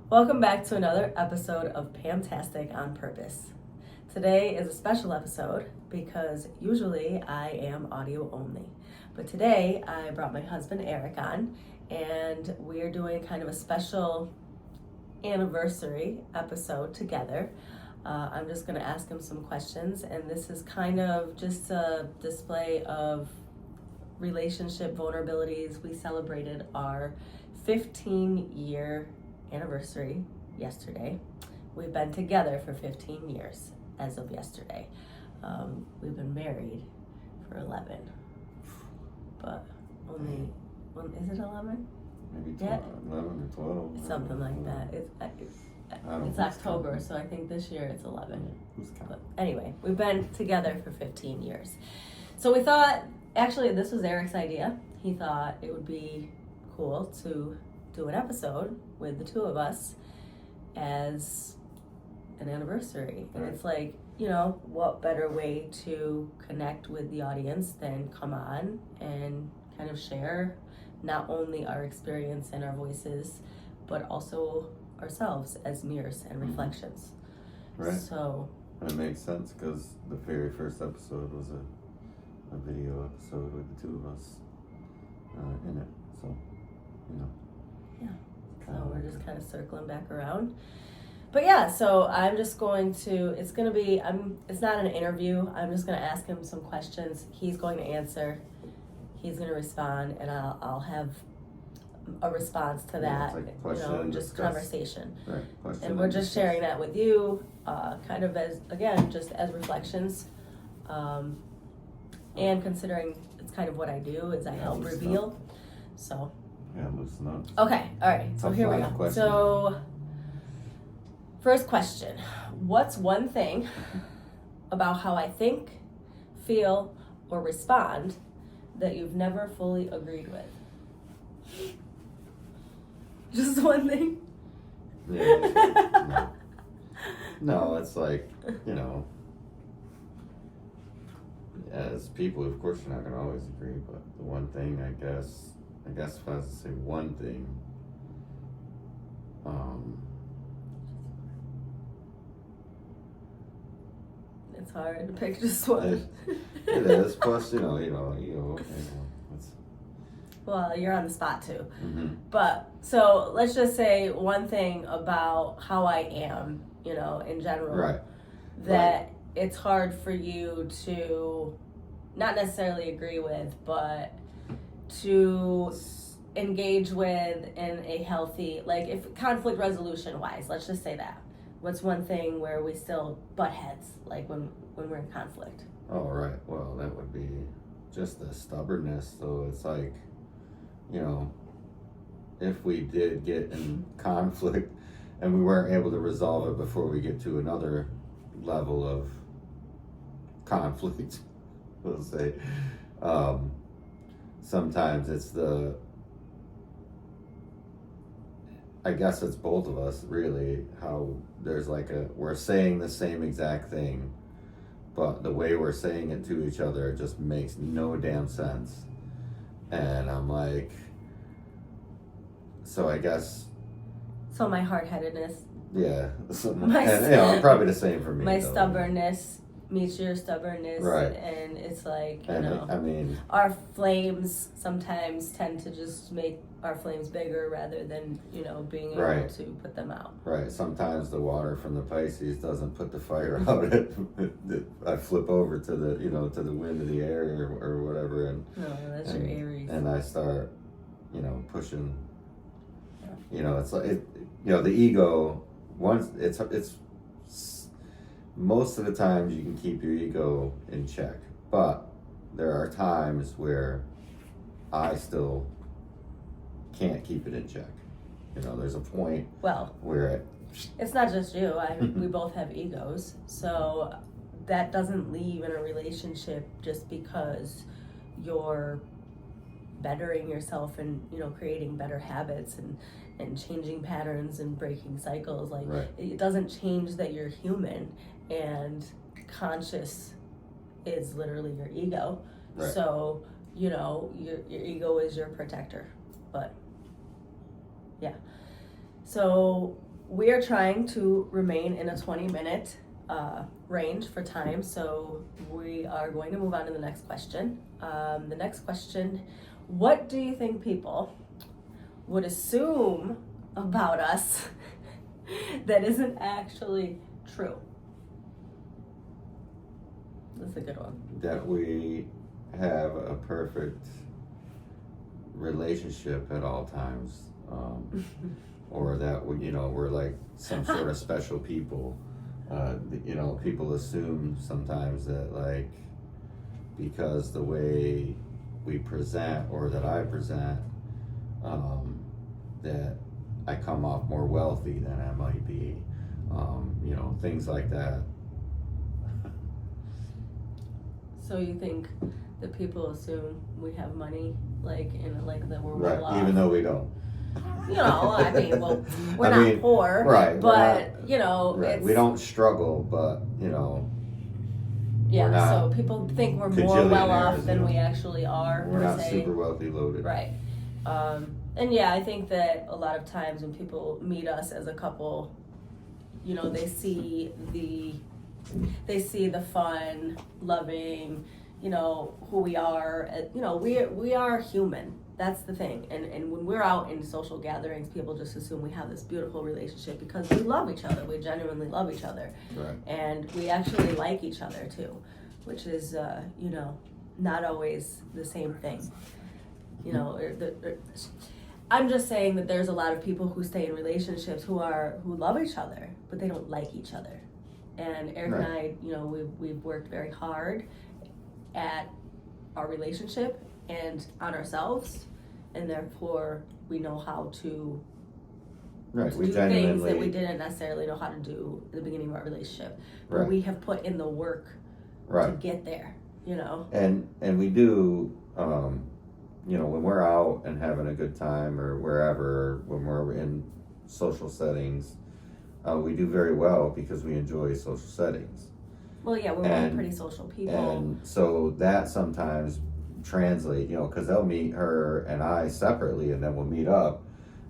Welcome back to another episode of Pamtastic on Purpose. Today is a special episode because usually I am audio only. But today I brought my husband Eric on and we're doing kind of a special anniversary episode together. I'm just going to ask him some questions, and this is kind of just a display of relationship vulnerabilities. We celebrated our 15-year anniversary yesterday. We've been together for 15 years as of yesterday. We've been married for 11, but only, is it 11? Maybe 12, Yeah. 11 or 12. Something like that. It's October, so I think this year it's 11. Who's counting? But anyway, we've been together for 15 years. So we thought, actually this was Eric's idea. He thought it would be cool to do an episode with the two of us as an anniversary. And it's like, you know, what better way to connect with the audience than come on and kind of share not only our experience and our voices, but also ourselves as mirrors and reflections. Right. So And it makes sense because the very first episode was a video episode with the two of us in it. So, you know. Yeah. So we're just kind of circling back around. But yeah, so I'm just going to, it's not an interview. I'm just going to ask him some questions. He's going to answer. He's going to respond, and I'll have a response to that, it's like just discuss. Conversation. Right. Question And we're just discuss. sharing that with you, kind of as, again, just as reflections. And considering it's kind of what I do is I help loosen reveal. So, Yeah, loosen up. okay, all right, so Tough here we line go. of questioning. So, first question, what's one thing about how I think, feel, or respond that you've never fully agreed with? Just one thing? Yeah. No, it's like, you know, as people, of course, you're not going to always agree, but the one thing, I guess if I was to say one thing, It's hard to pick just one. it is. Plus, you know, it's, Well, you're on the spot too. mm-hmm. But, so let's just say one thing about how I am, you know, in general. Right. That it's hard for you to not necessarily agree with, but to engage with in a healthy, like if conflict resolution wise, let's just say that. What's one thing where we still butt heads, like when we're in conflict? Oh, right. Well, that would be just the stubbornness. So it's like, you know, if we did get in conflict and we weren't able to resolve it before we get to another level of conflict, we'll say, sometimes it's I guess it's both of us really, how there's like we're saying the same exact thing, but the way we're saying it to each other just makes no damn sense. And I'm like, so I guess. So my hard-headedness, Yeah. I'm probably the same for me. my though. stubbornness meets your stubbornness. Right. And it's like, you And know, I mean, our flames sometimes tend to just make our flames bigger rather than, you know, being able Right. to put them out. right. Sometimes the water from the Pisces doesn't put the fire out. I flip over to the, to the wind of the air or whatever, and No, that's your Aries. and I start, pushing. It's like the ego. Once it's most of the times you can keep your ego in check, but there are times where I still can't keep it in check. There's a point Well, where it's not just you. We both have egos. So that doesn't leave in a relationship just because you're bettering yourself and, creating better habits and changing patterns and breaking cycles. Like, Right. It doesn't change that you're human, and conscious is literally your ego. Right. So, your ego is your protector. But yeah. So we are trying to remain in a 20-minute range for time, so we are going to move on to the next question. The next question, what do you think people would assume about us that isn't actually true? That's a good one. That we have a perfect relationship at all times, or that we're like some sort of special people. People assume sometimes that, like, because the way we present or that I present, that I come off more wealthy than I might be, things like that. So you think that people assume we have money, like that we're Right, well off? even though we don't. I mean, well, we're not poor, right? But right. it's, We don't struggle, but yeah. we're not So people think we're more well off than we actually are. We're not se. super wealthy loaded, right? And yeah, I think that a lot of times when people meet us as a couple, they see the fun, loving, who we are. We are human. That's the thing. And when we're out in social gatherings, people just assume we have this beautiful relationship because we love each other. We genuinely love each other. right? And we actually like each other too, which is, not always the same thing. I'm just saying that there's a lot of people who stay in relationships who love each other, but they don't like each other. And Eric and I, we've worked very hard at our relationship and on ourselves, and therefore we know how to Right, do we things genuinely that we didn't necessarily know how to do at the beginning of our relationship. But Right. we have put in the work to right, get there, and we do. When we're out and having a good time or wherever, when we're in social settings, we do very well because we enjoy social settings. Well, yeah, we're both pretty social people. And so that sometimes translate, because they'll meet her and I separately, and then we'll meet up,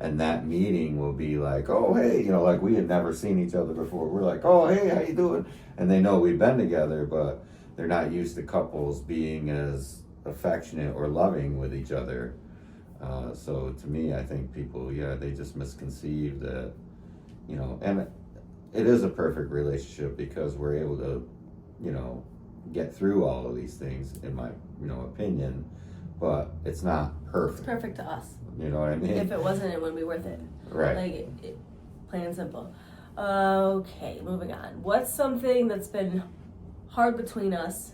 and that meeting will be like, oh, hey, like we had never seen each other before. We're like, oh, hey, how you doing? And they know we've been together, but they're not used to couples being as affectionate or loving with each other. So to me, I think people, they just misconceive that, and it is a perfect relationship because we're able to, get through all of these things, in my, opinion, but it's not perfect. It's perfect to us. You know what I mean? If it wasn't, it wouldn't be worth it. Right. Like, plain and simple. Okay, moving on. What's something that's been hard between us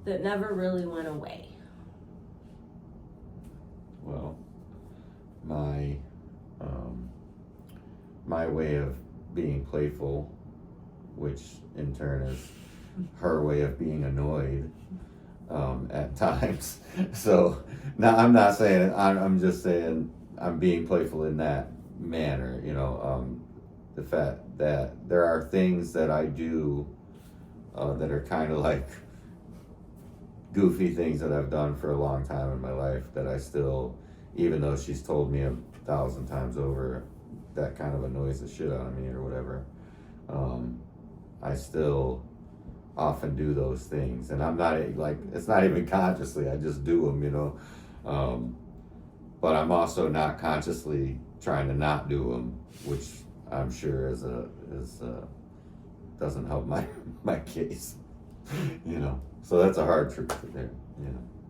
that never really went away? Well, my way of being playful, which in turn is her way of being annoyed at times. So now I'm not saying, I'm just saying I'm being playful in that manner. The fact that there are things that I do that are kind of like goofy things that I've done for a long time in my life that I still, even though she's told me 1,000 times over that kind of annoys the shit out of me or whatever, I still often do those things, and I'm not like, it's not even consciously, I just do them, but I'm also not consciously trying to not do them, which I'm sure doesn't help my case, So that's a hard truth there,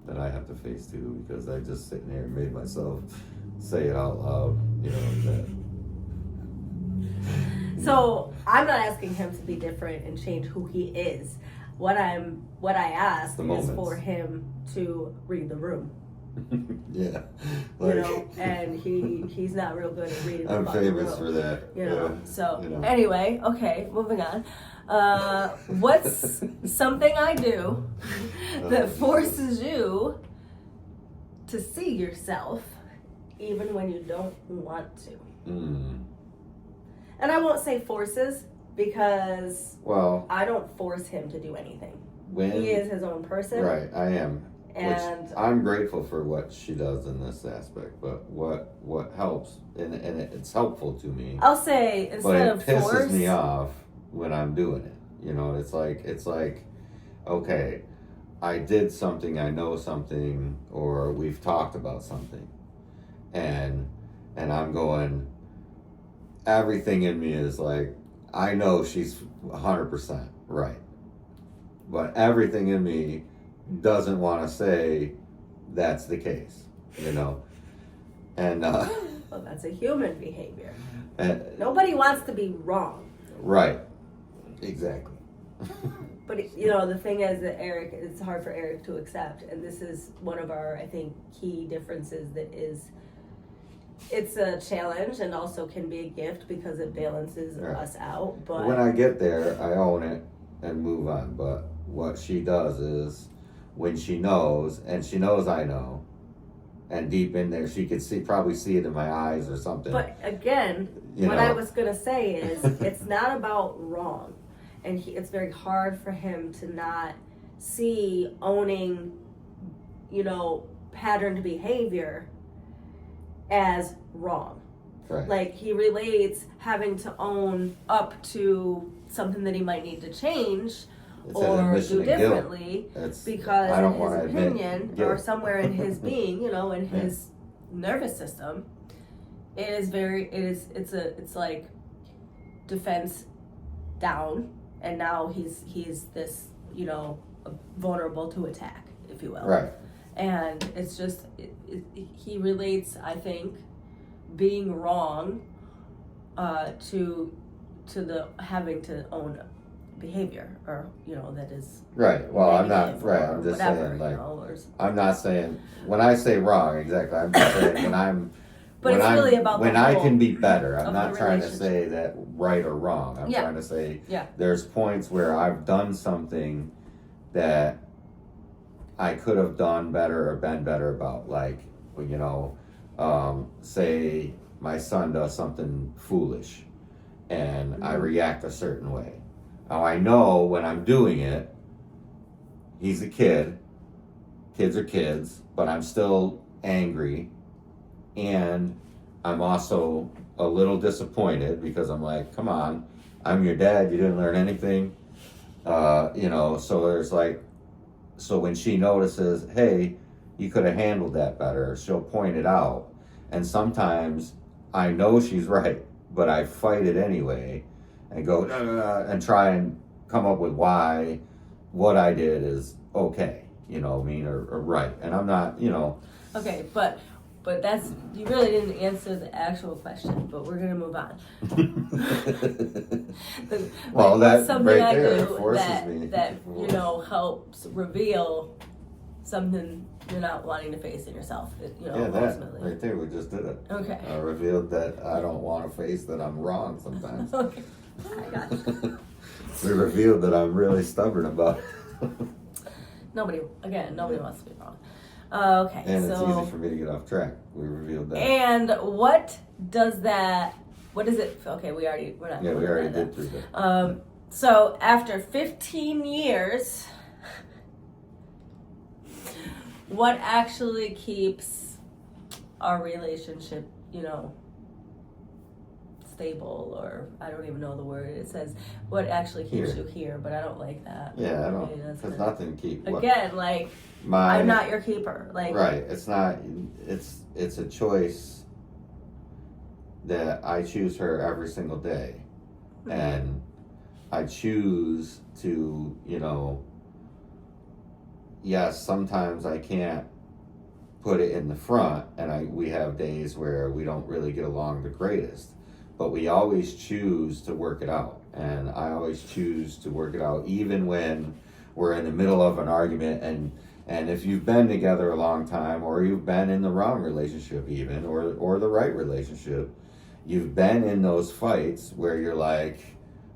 that I have to face too, because I just sitting here and made myself say it out loud, that. So I'm not asking him to be different and change who he is. What I ask is for him to read the room. Yeah, and he's not real good at reading. I'm famous for that. Anyway, okay, moving on. What's something I do that forces you to see yourself even when you don't want to? And I won't say forces, because I don't force him to do anything. He is his own person. Right, I am. And I'm grateful for what she does in this aspect, but what helps, and it's helpful to me. I'll say, But instead it of pisses force, me off when I'm doing it. You know, it's like, okay, I did something, I know something, or we've talked about something, and I'm going. Everything in me is like, I know she's 100% right, but everything in me doesn't want to say that's the case, you know, and well, that's a human behavior. and, Nobody wants to be wrong. right, exactly. But you know, the thing is that Eric, it's hard for Eric to accept, and this is one of our, I think, key differences. That is, it's a challenge and also can be a gift because it balances Right. us out. But When I get there, I own it and move on. But what she does is, when she knows, and she knows I know, and deep in there, she could probably see it in my eyes or something. But again, what I was gonna say is, it's not about wrong, and it's very hard for him to not see owning, you know, patterned behavior as wrong. Right. Like, he relates having to own up to something that he might need to change It's an or admission do of guilt. differently It's, because I don't in wanna his admit opinion guilt. or somewhere in his being, you know, in Yeah. his nervous system, it's like defense down, and now he's this, you know, vulnerable to attack, if you will. Right. And it's just he relates, I think, being wrong to the having to own behavior, or you know, that is Right. Well, I'm not. negative Right. or I'm just whatever, saying. Like, you know, I'm not saying when I say wrong. Exactly. I'm just saying when I'm. But when it's I'm, really about when the I whole can be better. I'm of not the trying to relationship. say that right or wrong. I'm Yeah. trying to say Yeah. there's points where I've done something that I could have done better or been better about. Like, you know, say my son does something foolish, and I react a certain way. Now I know when I'm doing it, he's a kid. Kids are kids, but I'm still angry. And I'm also a little disappointed because I'm like, come on, I'm your dad. You didn't learn anything. You know, so there's like, so when she notices, hey, you could have handled that better, she'll point it out. And sometimes I know she's right, but I fight it anyway and go, and try and come up with why what I did is okay, you know what I mean, or right. And I'm not, you know. Okay, but that's, you really didn't answer the actual question, but we're gonna move on. Well, that's that something right I there do forces that me. you know, helps reveal something you're not wanting to face in yourself. You know, Yeah, that ultimately. right there, we just did it. Okay. I revealed that I don't want to face that I'm wrong sometimes. Okay. I got you. We revealed that I'm really stubborn about it. Nobody wants to be wrong. Okay, And it's so easy for me to get off track. We revealed that. and what is it? Okay, we're not. Yeah, we going already into did through that. that. So after 15 years, what actually keeps our relationship, you know, stable, or I don't even know the word. It says what actually keeps you here, but I don't like that. Yeah, I mean, don't. that's Because kinda- nothing keep. Again, like, My, I'm not your keeper. Like, right. It's not. It's a choice that I choose her every single day, and I choose to, you know. Yes, sometimes I can't put it in the front, and we have days where we don't really get along the greatest, but we always choose to work it out, and I always choose to work it out even when we're in the middle of an argument. And if you've been together a long time, or you've been in the wrong relationship even, or the right relationship, you've been in those fights where you're like,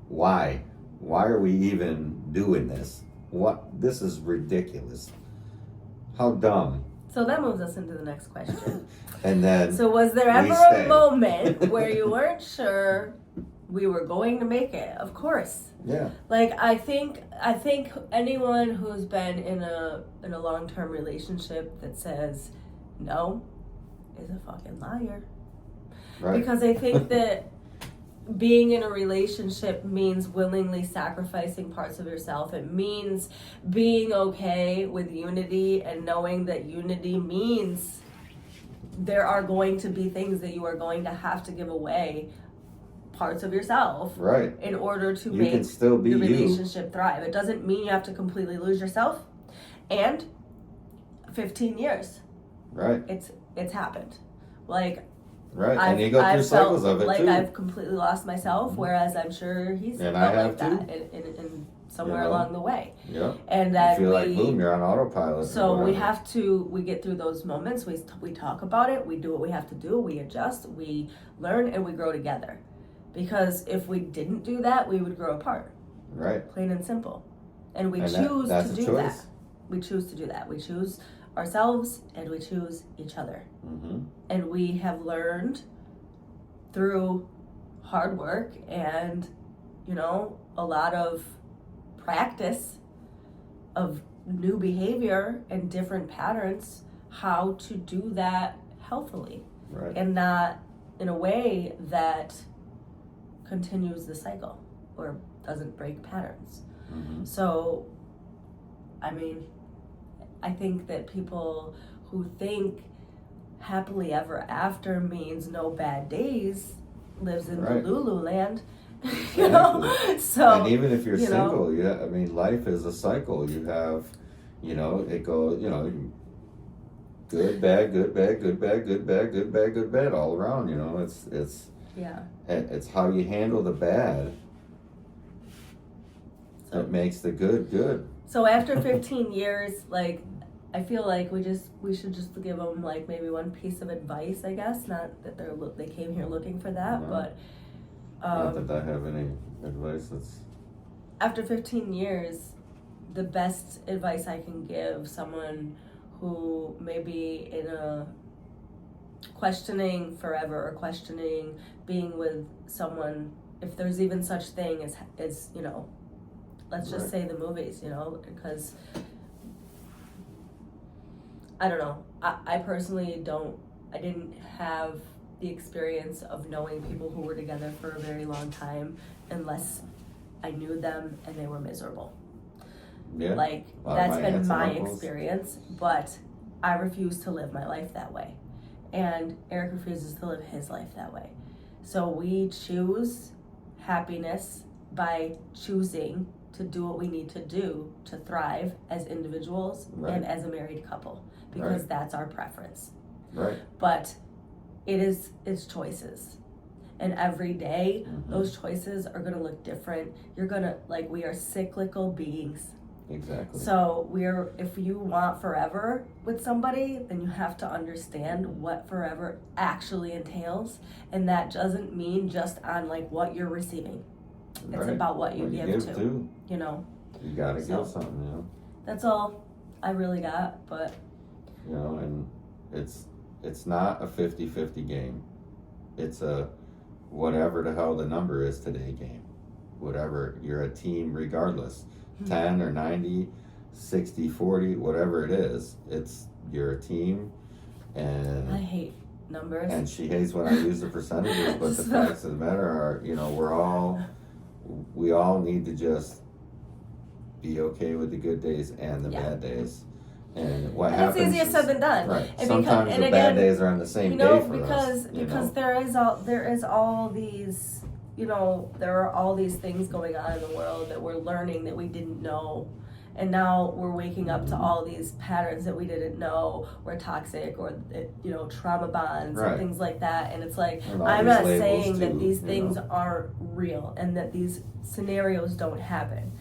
why are we even doing this? This is ridiculous. How dumb. so that moves us into the next question. And then So was there We ever stay. a moment where you weren't sure we were going to make it, of course. Yeah. Like I think anyone who's been in a long-term relationship that says no is a fucking liar. Right. Because I think that being in a relationship means willingly sacrificing parts of yourself. It means being okay with unity and knowing that unity means there are going to be things that you are going to have to give away parts of yourself, right, in order to you make can still be the relationship thrive. It doesn't mean you have to completely lose yourself. And 15 years, right, it's happened. Like, right, and you go through cycles of it like too. I've completely lost myself, whereas I'm sure he's And felt I have like that in somewhere You know? along the way. Yeah. And that you feel like boom, you're on autopilot. So we get through those moments. We talk about it. We do what we have to do. We adjust. We learn, and we grow together. Because if we didn't do that, we would grow apart. Right. Plain and simple. And we choose that's to a do choice. that. We choose to do that. We choose ourselves, and we choose each other. Mm-hmm. And we have learned through hard work and, a lot of practice of new behavior and different patterns, how to do that healthily. Right. And not in a way that continues the cycle or doesn't break patterns. Mm-hmm. So, I mean, I think that people who think happily ever after means no bad days lives in Right. the Lulu land. So, and even if you're you know, single, life is a cycle. You have, it goes, good, bad, good, bad, good, bad, good, bad, good, bad, good, bad, all around. It's how you handle the bad that makes the good good. So after 15 years, like, I feel like we should just give them like maybe one piece of advice, I guess. Not that they came here looking for that, No. but Not that I have any advice. After 15 years, the best advice I can give someone who may be in a questioning forever or questioning being with someone, if there's even such thing as let's just say the movies, because I don't know. I personally I didn't have the experience of knowing people who were together for a very long time unless I knew them and they were miserable. Yeah. Like, that's been my experience, but I refuse to live my life that way. And Eric refuses to live his life that way. So we choose happiness by choosing to do what we need to do to thrive as individuals and as a married couple, because that's our preference. Right. But it's choices. And every day, those choices are going to look different. We are cyclical beings. Exactly. So if you want forever with somebody, then you have to understand what forever actually entails. And that doesn't mean just on what you're receiving. It's about what you give to. You gotta give something, That's all I really got, but and it's not a 50-50 game. It's a whatever the hell the number is today game. Whatever, you're a team regardless. 10 or 90, 60, 40, whatever it is. You're a team, and I hate numbers. And she hates when I use the percentages, but the facts of the matter are, we all need to just be okay with the good days and the bad days. And what happens? It's easier said than done. Right. And sometimes the bad days are on the same day for us. Because there is all these, there are all these things going on in the world that we're learning that we didn't know. And now we're waking up to all these patterns that we didn't know were toxic, or trauma bonds and things like that. And it's like, I'm not saying that these things aren't real and that these scenarios don't happen.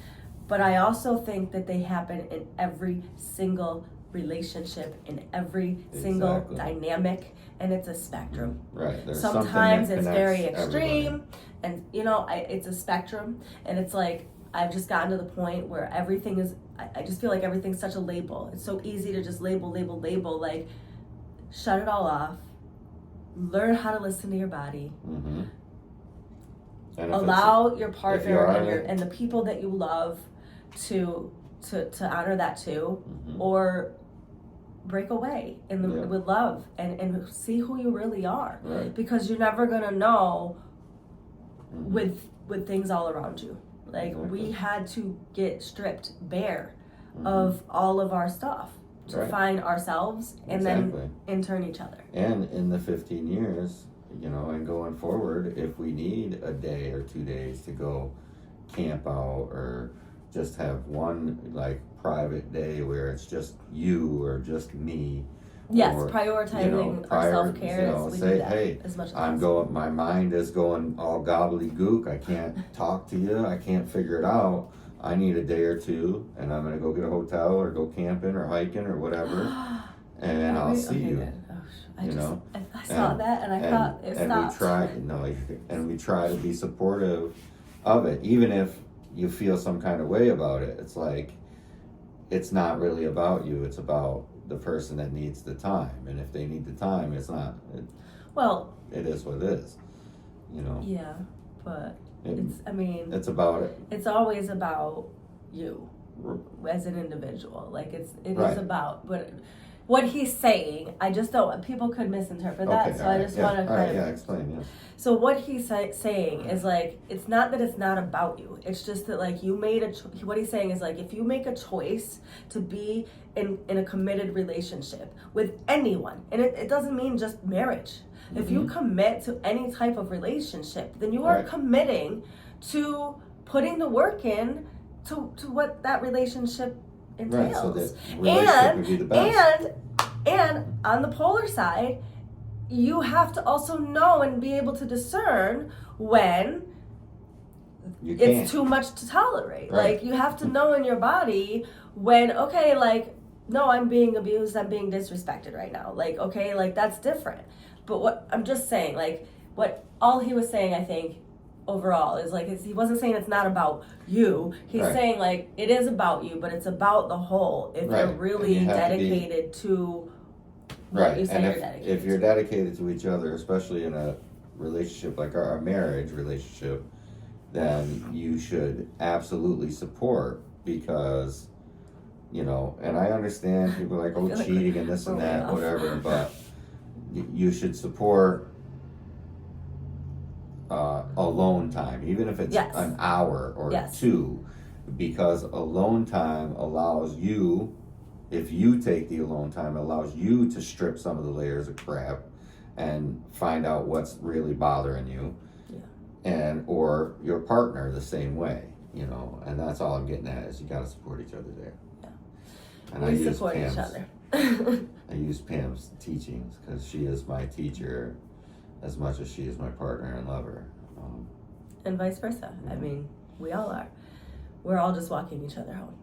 But I also think that they happen in every single relationship, in every single dynamic, and it's a spectrum. Right. There's sometimes it's very everybody. extreme, and it's a spectrum, and it's like, I've just gotten to the point where everything is, I just feel like everything's such a label. It's so easy to just label, like, shut it all off, learn how to listen to your body, And if allow your if you partner are and in and the people that you love to honor that too, or break away with love and see who you really are, right. because you're never gonna know Mhm. with things all around you. Like Exactly. we had to get stripped bare Mhm. of all of our stuff to Right. find ourselves and Exactly. then in turn each other. And in the 15 years, and going forward, if we need a day or 2 days to go camp out or just have one like private day where it's just you or just me. Yes, or, prioritizing our self-care we say, do that hey, as much as I'm possible. going, my mind is going all gobbledygook. I can't talk to you. I can't figure it out. I need a day or two, and I'm going to go get a hotel or go camping or hiking or whatever, and I'll see you. Good. Oh, I saw And- that and I thought it and stopped. we try to be supportive of it, even if you feel some kind of way about it. It's like, it's not really about you. It's about the person that needs the time, and if they need the time, it is what it is. Yeah, but It- it's about it. it's always about you as an individual. Like it Right. is about, but what he's saying, I just don't. People could misinterpret that, Okay, so all I right, just yeah, want to all right, kind of. explain. Yeah. So what he's saying is like, it's not that it's not about you. It's just that like you made what he's saying is like, if you make a choice to be in a committed relationship with anyone, and it doesn't mean just marriage. If you commit to any type of relationship, then you are Right. committing to putting the work in to what that relationship entails. Right, so that relationship would be the best. And on the polar side, you have to also know and be able to discern when You it's can't. too much to tolerate. Right. Like you have to know in your body when, okay, like, no, I'm being abused, I'm being disrespected right now. Like, okay, like that's different. But what I'm just saying, like, what all he was saying, I think, overall is like, he wasn't saying it's not about you. He's Right. saying like it is about you, but it's about the whole. If Right. you're really And you have to be- dedicated to what Right, you say and you're if dedicated you're to. dedicated to each other, especially in a relationship like our marriage relationship, then you should absolutely support, because, and I understand people are like, I oh, feel like cheating and this we're and way that, off. whatever, but you should support alone time, even if it's Yes. an hour or Yes. 2, because alone time allows you, if you take the alone time, allows you to strip some of the layers of crap and find out what's really bothering you. And or your partner the same way, and that's all I'm getting at, is you got to support each other there. Yeah. And We support each other. I use Pam's teachings because she is my teacher as much as she is my partner and lover. And vice versa. I mean, we all are. We're all just walking each other home.